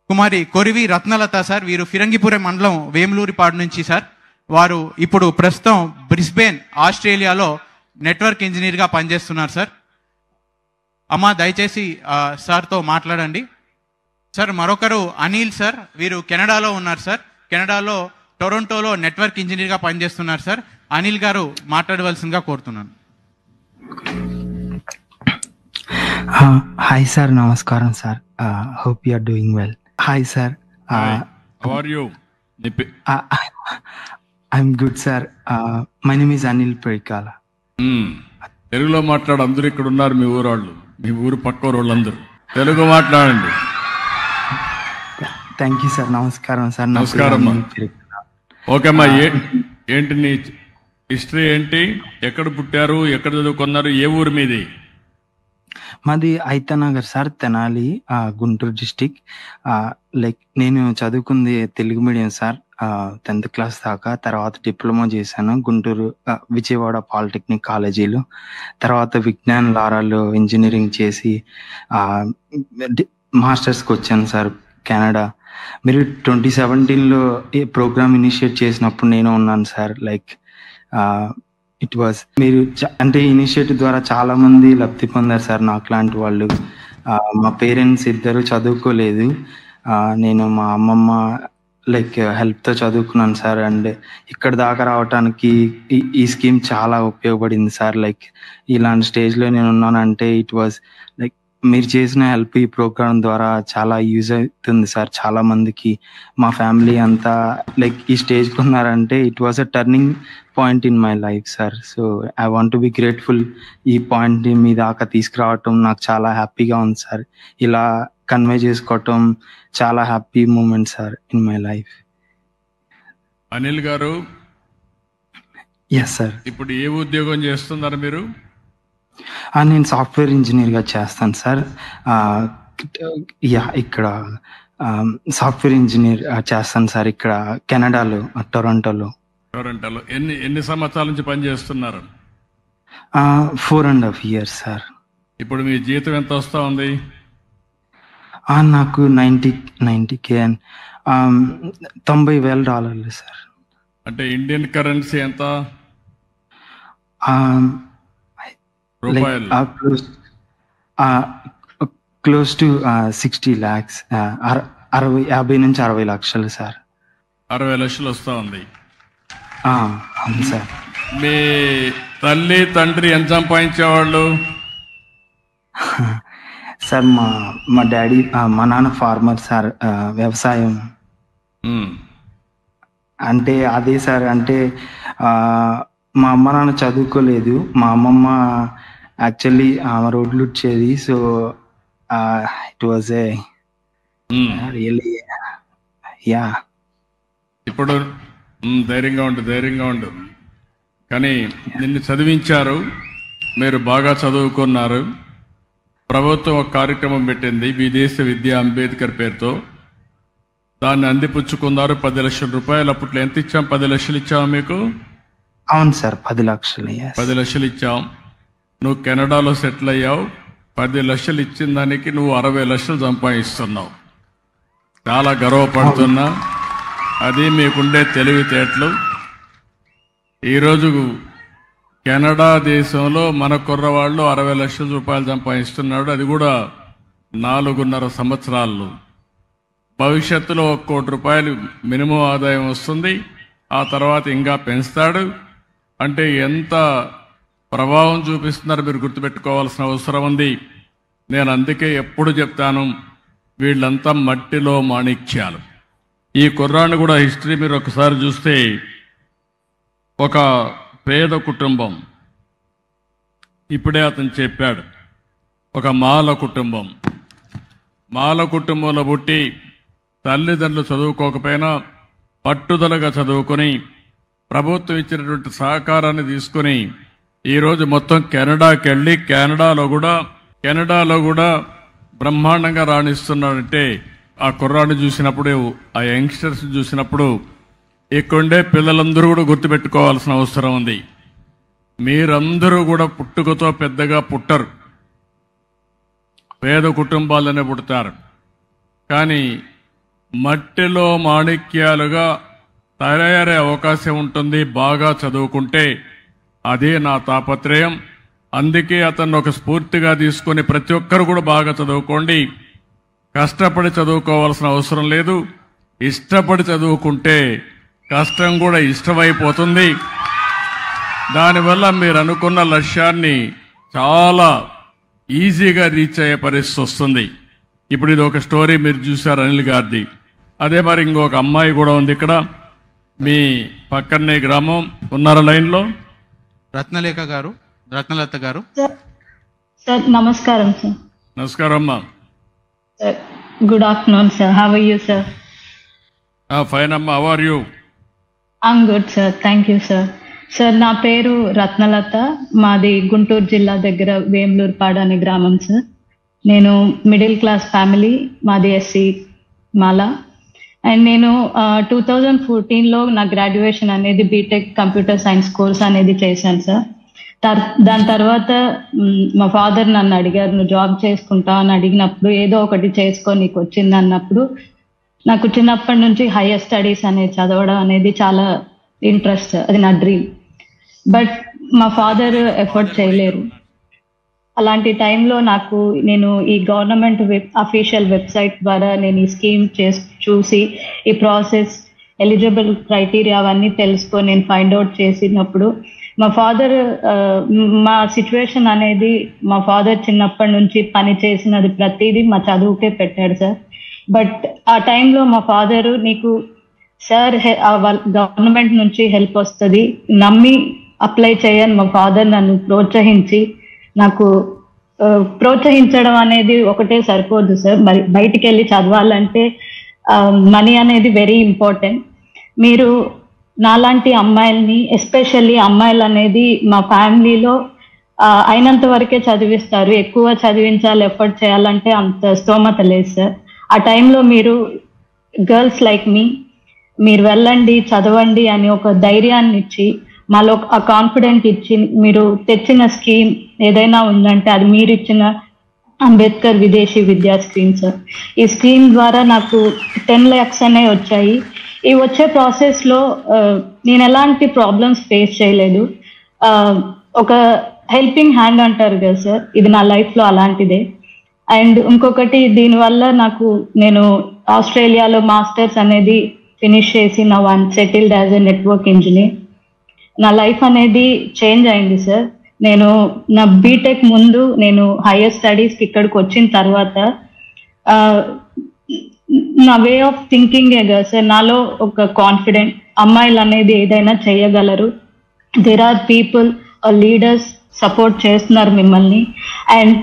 కుమారి కొరివి Ratnalatha sir. వీరు ఫిరంగిపురం మండలం వేములూరిపాడు నుంచి సార్. వారు ఇప్పుడు ప్రస్తుతం బ్రిస్బేన్ ఆస్ట్రేలియాలో నెట్వర్క్ ఇంజనీర్గా పనిచేస్తున్నారు సార్. అమ్మ దయచేసి సార్తో మాట్లాడండి సార్. మరొకరు అనిల్ సార్. వీరు కెనడాలో ఉన్నారు సార్. కెనడాలో టొరంటోలో నెట్వర్క్ ఇంజనీర్గా పనిచేస్తున్నారు సార్. అనిల్ గారు మాట్లాడవలసిందిగా కోరుతున్నాను. హాయ్ సార్, నమస్కారం sir. Hope you are doing well. Hi sir, how are you? I'm good sir. My name is Anil Parikala. తెలుగులో మాట్లాడు. అందరూ ఇక్కడ ఉన్నారు, మీ ఊరు వాళ్ళు, మీ ఊరు పక్క వాళ్ళందరూ తెలుగు మాట్లాడండి. Thank you sir. నమస్కారం సార్. నమస్కారం. ఓకే అమ్మా, ఏంటి నీ హిస్టరీ ఏంటి? ఎక్కడ పుట్టారు, ఎక్కడ చదువుకున్నారు, ఏ ఊరు మీది? మాది Aithanagar sir, Tenali, Guntur district. Like నేను చదువుకుంది Telugu medium sir, 10th class దాకా. తర్వాత డిప్లొమా చేశాను గుంటూరు విజయవాడ పాలిటెక్నిక్ కాలేజీలో. తర్వాత విజ్ఞాన్ లారాలో ఇంజనీరింగ్ చేసి మాస్టర్స్కి వచ్చాను సార్ కెనడా. మీరు 2017లో ఈ ప్రోగ్రామ్ ఇనిషియేట్ చేసినప్పుడు నేను ఉన్నాను సార్. లైక్ ఇట్ వాజ్ మీరు అంటే ఇనిషియేటివ్ ద్వారా చాలా మంది లబ్ధి పొందారు సార్. నాకు లాంటి వాళ్ళు. మా పేరెంట్స్ ఇద్దరు చదువుకోలేదు. నేను మా అమ్మమ్మ లైక్ హెల్ప్తో చదువుకున్నాను సార్. అండ్ ఇక్కడ దాకా రావడానికి ఈ స్కీమ్ చాలా ఉపయోగపడింది సార్. లైక్ ఇలాంటి స్టేజ్లో నేను ఉన్నానంటే ఇట్ వాజ్ లైక్ మీరు చేసిన హెల్ప్ ఈ ప్రోగ్రామ్ ద్వారా చాలా యూజ్ అవుతుంది సార్ చాలా మందికి. మా ఫ్యామిలీ అంతా లైక్ ఈ స్టేజ్కి ఉన్నారంటే it was a turning point in my life sir. So I want to be grateful. ఈ పాయింట్ మీ దాకా తీసుకురావటం నాకు చాలా హ్యాపీగా ఉంది సార్. ఇలా కన్వే చేసుకోవటం చాలా happy moment sir in my life. Anil garu, yes sir. ఇప్పుడు ఏ ఉద్యోగం చేస్తున్నారు మీరు? నేను సాఫ్ట్వేర్ ఇంజనీర్గా చేస్తాను సార్. ఇక్కడ సాఫ్ట్వేర్ ఇంజనీర్ చేస్తాను సార్ ఇక్కడ కెనడాలో, టొరంటోలో. ఎన్ని సంవత్సరాల నుంచి పనిచేస్తున్నారు? 4.5 years సార్. ఇప్పుడు మీ జీతం ఎంత వస్తా ఉంది? నాకు 90K and $90,000 సార్. అంటే ఇండియన్ కరెన్సీ ఎంత? Close to 60 lakhs. 50 నుంచి 60 లక్షలు సార్. 60 లక్షలు వస్తా ఉంది. అవును సార్. మీ తల్లి తండ్రి ఎంత సంపాదించేవాళ్ళు? సార్ మా డాడీ, మా నాన్న ఫార్మర్ సార్, వ్యవసాయం. అంటే అదే సార్. అంటే మా అమ్మ నాన్న చదువుకోలేదు. మా అమ్మమ్మ యాక్చువల్లీ ఆమె రోడ్లు వచ్చేది. So it was a really yeah. ఇప్పుడు ధైర్యంగా ఉండు. కానీ నిన్ను చదివించారు, మీరు బాగా చదువుకున్నారు. ప్రభుత్వం ఒక కార్యక్రమం పెట్టింది, విదేశీ విద్య అంబేద్కర్ పేరుతో. దాన్ని అందిపుచ్చుకున్నారు. 10 లక్షల రూపాయలు. అప్పట్లో ఎంత ఇచ్చాం? 10 లక్షలు ఇచ్చాము మీకు? అవును సార్, 10 లక్షలు. 10 లక్షలు ఇచ్చాం. నువ్వు కెనడాలో సెటిల్ అయ్యావు. 10 లక్షలు ఇచ్చిన దానికి నువ్వు 60 లక్షలు సంపాదిస్తున్నావు. చాలా గర్వపడుతున్నా. అది మీకుండే తెలివితేటలు. ఈరోజు కెనడా దేశంలో మన కుర్రవాళ్ళు 60 లక్షల రూపాయలు సంపాదిస్తున్నాడు. అది కూడా 4.5 సంవత్సరాల్లో. భవిష్యత్తులో 1 కోటి రూపాయలు మినిమం ఆదాయం వస్తుంది. ఆ తర్వాత ఇంకా పెంచుతాడు. అంటే ఎంత ప్రభావం చూపిస్తున్నారు మీరు గుర్తుపెట్టుకోవాల్సిన అవసరం ఉంది. నేను అందుకే ఎప్పుడు చెప్తాను, వీళ్ళంతా మట్టిలో మాణిక్యాలు. ఈ కుర్రాన్ని కూడా హిస్టరీ మీరు ఒకసారి చూస్తే, ఒక పేద కుటుంబం, ఇప్పుడే అతను చెప్పాడు, ఒక మాల కుటుంబం. మాల కుటుంబంలో పుట్టి తల్లిదండ్రులు చదువుకోకపోయినా పట్టుదలగా చదువుకొని ప్రభుత్వం ఇచ్చినటువంటి సహకారాన్ని తీసుకుని ఈరోజు మొత్తం కెనడాకి వెళ్ళి కెనడాలో కూడా బ్రహ్మాండంగా రాణిస్తున్నాడంటే ఆ కుర్రాన్ని చూసినప్పుడు, ఆ యంగ్స్టర్స్ చూసినప్పుడు ఇక్కడుండే పిల్లలందరూ కూడా గుర్తుపెట్టుకోవాల్సిన అవసరం ఉంది. మీరందరూ కూడా పుట్టుకతో పెద్దగా పుట్టరు, పేద కుటుంబాలనే పుడతారు. కానీ మట్టిలో మాణిక్యాలుగా తయారయ్యే అవకాశం ఉంటుంది బాగా చదువుకుంటే. అదే నా తాపత్రయం. అందుకే అతన్ని ఒక స్ఫూర్తిగా తీసుకొని ప్రతి ఒక్కరు కూడా బాగా చదువుకోండి. కష్టపడి చదువుకోవాల్సిన అవసరం లేదు. ఇష్టపడి చదువుకుంటే కష్టం కూడా ఇష్టమైపోతుంది. దానివల్ల మీరు అనుకున్న లక్ష్యాన్ని చాలా ఈజీగా రీచ్ అయ్యే పరిస్థితి వస్తుంది. ఇప్పుడు ఇది ఒక స్టోరీ మీరు చూశారు అనిల్ గారిది. అదే మరి ఇంకొక అమ్మాయి కూడా ఉంది ఇక్కడ, మీ పక్కనే గ్రామం. ఉన్నారా లైన్లో? రత్నలేఖ గారు, రత్నలత గారు. సార్ నమస్కారం సార్. నమస్కారం అమ్మా. Good afternoon sir. How are you sir? Fine అమ్మా. How are you? I'm good sir, thank you sir. Sir నా పేరు రత్నలత, మాది గుంటూరు జిల్లా దగ్గర వేములూరుపాడు అనే గ్రామం సార్. నేను మిడిల్ క్లాస్ ఫ్యామిలీ, మాది ఎస్సీ మాల. అండ్ నేను 2014లో నా గ్రాడ్యుయేషన్ అనేది బీటెక్ కంప్యూటర్ సైన్స్ కోర్స్ అనేది చేశాను సార్. దాని తర్వాత మా ఫాదర్ నన్ను అడిగారు, నువ్వు జాబ్ చేసుకుంటావు అని అడిగినప్పుడు, ఏదో ఒకటి చేసుకో నీకు వచ్చింది అన్నప్పుడు, నాకు చిన్నప్పటి నుంచి హైయర్ స్టడీస్ అనేది చదవడం అనేది చాలా ఇంట్రెస్ట్, అది నా డ్రీమ్. బట్ మా ఫాదర్ ఎఫర్ట్ చేయలేరు. అలాంటి టైంలో నేను ఈ గవర్నమెంట్ అఫీషియల్ వెబ్సైట్ ద్వారా నేను ఈ స్కీమ్ చూసి ఈ ప్రాసెస్, ఎలిజిబుల్ క్రైటీరియా అవన్నీ తెలుసుకొని నేను ఫైండ్ అవుట్ చేసినప్పుడు, మా ఫాదర్ మా సిచ్యువేషన్ అనేది, మా ఫాదర్ చిన్నప్పటి నుంచి పని చేసినది ప్రతిదీ మా చదువుకే పెట్టాడు సార్. బట్ ఆ టైంలో మా ఫాదరు, నీకు సార్ గవర్నమెంట్ నుంచి హెల్ప్ వస్తుంది, నమ్మి అప్లై చేయని మా ఫాదర్ నన్ను ప్రోత్సహించి, నాకు ప్రోత్సహించడం అనేది ఒకటే సరిపోదు సార్, మరి బయటికి వెళ్ళి చదవాలంటే మనీ అనేది వెరీ ఇంపార్టెంట్. మీరు నాలాంటి అమ్మాయిల్ని, ఎస్పెషల్లీ అమ్మాయిలు అనేది మా ఫ్యామిలీలో అయినంత వరకే చదివిస్తారు, ఎక్కువ చదివించాలి, ఎఫర్ట్ చేయాలంటే అంత స్తోమత లేదు సార్. ఆ టైంలో మీరు గర్ల్స్ లైక్ మీ, మీరు వెళ్ళండి చదవండి అని ఒక ధైర్యాన్ని ఇచ్చి, మాలో ఆ కాన్ఫిడెంట్ ఇచ్చి, మీరు తెచ్చిన స్కీమ్ ఏదైనా ఉందంటే అది మీరు ఇచ్చిన అంబేద్కర్ విదేశీ విద్యా స్కీమ్ సార్. ఈ స్కీమ్ ద్వారా నాకు 10 lakhs అనే వచ్చాయి. ఈ వచ్చే ప్రాసెస్లో నేను ఎలాంటి ప్రాబ్లమ్స్ ఫేస్ చేయలేదు. ఒక హెల్పింగ్ హ్యాండ్ అంటారు కదా సార్, ఇది నా లైఫ్లో అలాంటిదే. అండ్ ఇంకొకటి, దీనివల్ల నేను ఆస్ట్రేలియాలో మాస్టర్స్ అనేది ఫినిష్ చేసి నా settled as a network engineer. నా లైఫ్ అనేది చేంజ్ అయింది సార్. నేను నా బీటెక్ ముందు, నేను హైయర్ స్టడీస్కి ఇక్కడికి వచ్చిన తర్వాత నా వే ఆఫ్ థింకింగే కదా సార్, నాలో ఒక కాన్ఫిడెంట్, అమ్మాయిలు అనేది ఏదైనా చేయగలరు, there are people leaders support చేస్తున్నారు మిమ్మల్ని. అండ్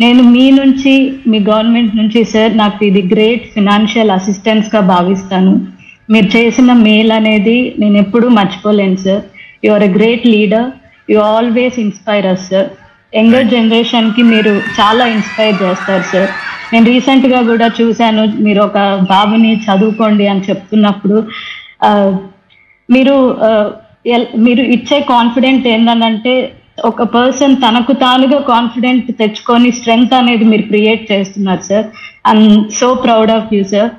నేను మీ నుంచి, మీ గవర్నమెంట్ నుంచి సార్, నాకు ఇది గ్రేట్ ఫినాన్షియల్ అసిస్టెన్స్గా భావిస్తాను. మీరు చేసిన మేల్ అనేది నేను ఎప్పుడూ మర్చిపోలేను sir. You are a great leader, you always inspire us sir. Younger జనరేషన్కి మీరు చాలా ఇన్స్పైర్ చేస్తారు సార్. నేను రీసెంట్గా కూడా చూశాను, మీరు ఒక బాబుని చదువుకోండి అని చెప్తున్నప్పుడు మీరు ఇచ్చే కాన్ఫిడెంట్ ఏంటంటే, ఒక పర్సన్ తనకు తానుగా కాన్ఫిడెంట్ తెచ్చుకొని స్ట్రెంగ్త్ అనేది మీరు క్రియేట్ చేస్తున్నారు sir. I'm so proud of you sir.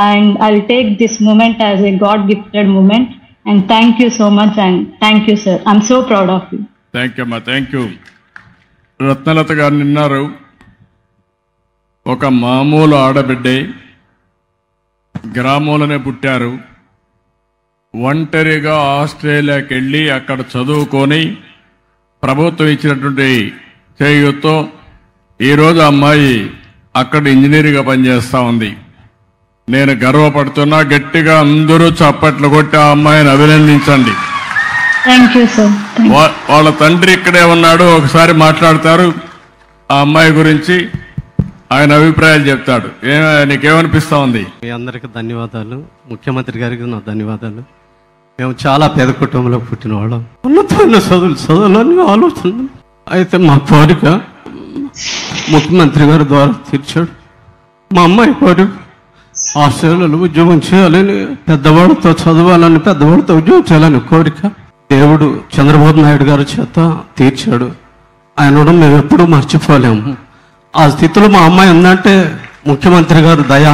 And I will take this moment as a god gifted moment. And thank you so much. And thank you sir. I'm so proud of you. Thank you అమ్మా. Thank you. Ratnalatha garu నిన్నారు, ఒక మామూలు ఆడబిడ్డే, గ్రామంలోనే పుట్టారు, ఒంటరిగా ఆస్ట్రేలియాకి వెళ్ళి అక్కడ చదువుకొని ప్రభుత్వం ఇచ్చినటువంటి చేయూతో ఈరోజు అమ్మాయి అక్కడ ఇంజనీర్గా పనిచేస్తూ ఉంది. నేను గర్వపడుతున్నా. గట్టిగా అందరూ చప్పట్లు కొట్టి ఆ అమ్మాయిని అభినందించండి. Thank you sir. వాళ్ళ తండ్రి ఇక్కడే ఉన్నాడు, ఒకసారి మాట్లాడతారు ఆ అమ్మాయి గురించి, ఆయన అభిప్రాయాలు చెప్తాడు. నీకేమనిపిస్తా ఉంది? మీ అందరికి ధన్యవాదాలు. ముఖ్యమంత్రి గారికి నా ధన్యవాదాలు. మేము చాలా పేద కుటుంబంలో పుట్టిన వాళ్ళం, ఉన్నతమైన చదువులని ఆలోచన. అయితే మా కోరిక ముఖ్యమంత్రి గారి ద్వారా తీర్చాడు. మా అమ్మాయి కోరిక ఆస్ట్రేలియాలో ఉద్యోగం చేయాలని, పెద్దవాళ్ళతో చదవాలని, పెద్దవాళ్ళతో ఉద్యోగం చేయాలని కోరిక దేవుడు చంద్రబాబు నాయుడు గారి చేత తీర్చాడు. ఆయన మేము ఎప్పుడూ మర్చిపోలేము. ఆ స్థితిలో మా అమ్మాయి ఉందంటే ముఖ్యమంత్రి గారు దయ.